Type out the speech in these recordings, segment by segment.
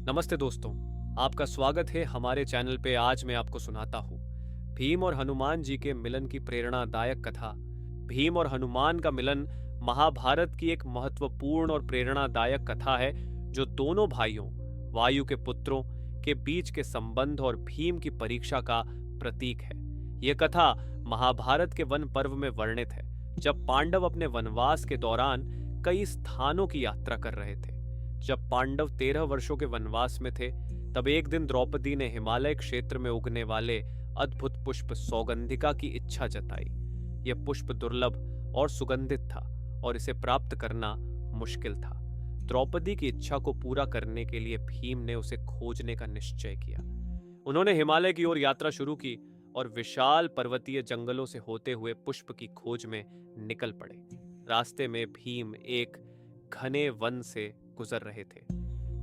नमस्ते दोस्तों, आपका स्वागत है हमारे चैनल पे। आज मैं आपको सुनाता हूँ भीम और हनुमान जी के मिलन की प्रेरणादायक कथा। भीम और हनुमान का मिलन महाभारत की एक महत्वपूर्ण और प्रेरणादायक कथा है, जो दोनों भाइयों, वायु के पुत्रों के बीच के संबंध और भीम की परीक्षा का प्रतीक है। यह कथा महाभारत के वन पर्व में वर्णित है, जब पांडव अपने वनवास के दौरान कई स्थानों की यात्रा कर रहे थे। जब पांडव 13 वर्षों के वनवास में थे, तब एक दिन द्रौपदी ने हिमालय क्षेत्र में उगने वाले अद्भुत पुष्प सौगंधिका की इच्छा जताई। यह पुष्प दुर्लभ और सुगंधित था और इसे प्राप्त करना मुश्किल था। द्रौपदी की इच्छा को पूरा करने के लिए भीम ने उसे खोजने का निश्चय किया। उन्होंने हिमालय की ओर यात्रा शुरू की और विशाल पर्वतीय जंगलों से होते हुए पुष्प की खोज में निकल पड़े। रास्ते में भीम एक घने वन से गुजर रहे थे,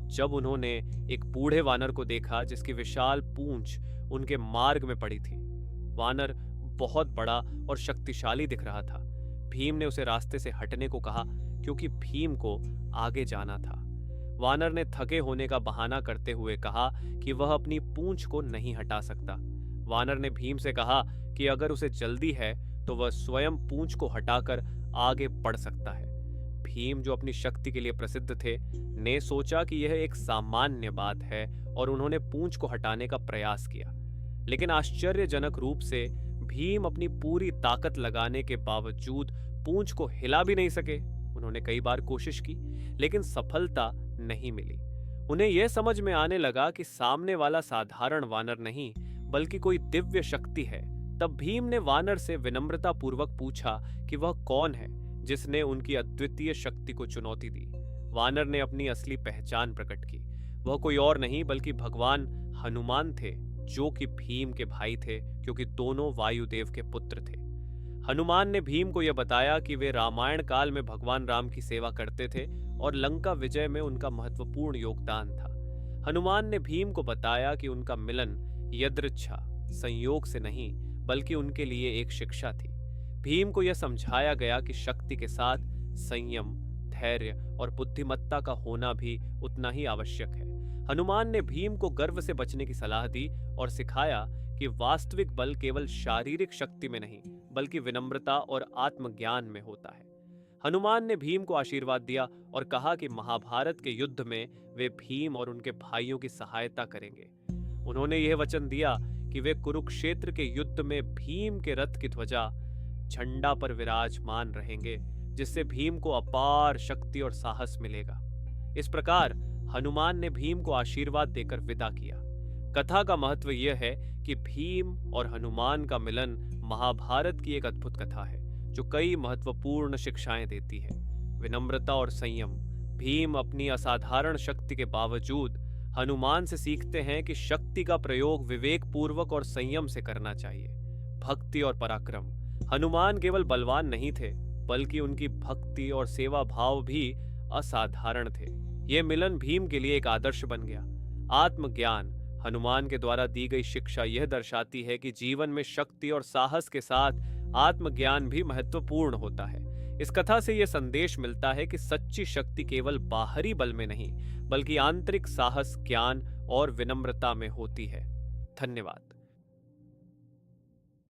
जब उन्होंने एक बूढ़े वानर को देखा जिसकी विशाल पूंछ उनके मार्ग में पड़ी थी। वानर बहुत बड़ा और शक्तिशाली दिख रहा था। भीम ने उसे रास्ते से हटने को कहा, क्योंकि भीम को आगे जाना था। वानर ने थके होने का बहाना करते हुए कहा कि वह अपनी पूंछ को नहीं हटा सकता। वानर ने भीम से कहा कि अगर उसे जल्दी है तो वह स्वयं पूंछ को हटाकर आगे बढ़ सकता है। भीम, जो अपनी शक्ति के लिए प्रसिद्ध थे, ने सोचा कि यह एक सामान्य बात है और उन्होंने पूंछ को हटाने का प्रयास किया। लेकिन आश्चर्यजनक रूप से भीम अपनी पूरी ताकत लगाने के बावजूद पूंछ को हिला भी नहीं सके। उन्होंने कई बार कोशिश की, लेकिन सफलता नहीं मिली। उन्हें यह समझ में आने लगा कि सामने वाला साधारण वानर नहीं, बल्कि कोई दिव्य शक्ति है। तब भीम ने वानर से विनम्रता पूर्वक पूछा कि वह कौन है जिसने उनकी अद्वितीय शक्ति को चुनौती दी। वानर ने अपनी असली पहचान प्रकट की। वह कोई और नहीं बल्कि भगवान हनुमान थे, जो कि भीम के भाई थे, क्योंकि दोनों वायुदेव के पुत्र थे। हनुमान ने भीम को यह बताया कि वे रामायण काल में भगवान राम की सेवा करते थे और लंका विजय में उनका महत्वपूर्ण योगदान था। हनुमान ने भीम को बताया कि उनका मिलन यदृच्छा, संयोग से नहीं, बल्कि उनके लिए एक शिक्षा थी। भीम को यह समझाया गया कि शक्ति के साथ संयम, धैर्य और बुद्धिमत्ता का होना भी उतना ही आवश्यक है। हनुमान ने भीम को गर्व से बचने की सलाह दी और सिखाया कि वास्तविक बल केवल शारीरिक शक्ति में नहीं, बल्कि विनम्रता और आत्मज्ञान में होता है। हनुमान ने भीम को आशीर्वाद दिया और कहा कि महाभारत के युद्ध में वे भीम और उनके भाइयों की सहायता करेंगे। उन्होंने यह वचन दिया कि वे कुरुक्षेत्र के युद्ध में भीम के रथ की ध्वजा झंडा पर विराजमान रहेंगे, जिससे भीम को अपार शक्ति और साहस मिलेगा। इस प्रकार हनुमान ने भीम को आशीर्वाद देकर विदा किया। कथा का महत्व यह है कि भीम और हनुमान का मिलन महाभारत की एक अद्भुत कथा है, जो कई महत्वपूर्ण शिक्षाएं देती है। विनम्रता और संयम। भीम अपनी असाधारण शक्ति के बावजूद हनुमान से सीखते हैं कि शक्ति का प्रयोग विवेकपूर्वक और संयम से करना चाहिए। भक्ति और पराक्रम। हनुमान केवल बलवान नहीं थे, बल्कि उनकी भक्ति और सेवा भाव भी असाधारण थे। यह मिलन भीम के लिए एक आदर्श बन गया। आत्मज्ञान। हनुमान के द्वारा दी गई शिक्षा यह दर्शाती है कि जीवन में शक्ति और साहस के साथ आत्मज्ञान भी महत्वपूर्ण होता है। इस कथा से यह संदेश मिलता है कि सच्ची शक्ति केवल बाहरी बल में नहीं, बल्कि आंतरिक साहस, ज्ञान और विनम्रता में होती है। धन्यवाद।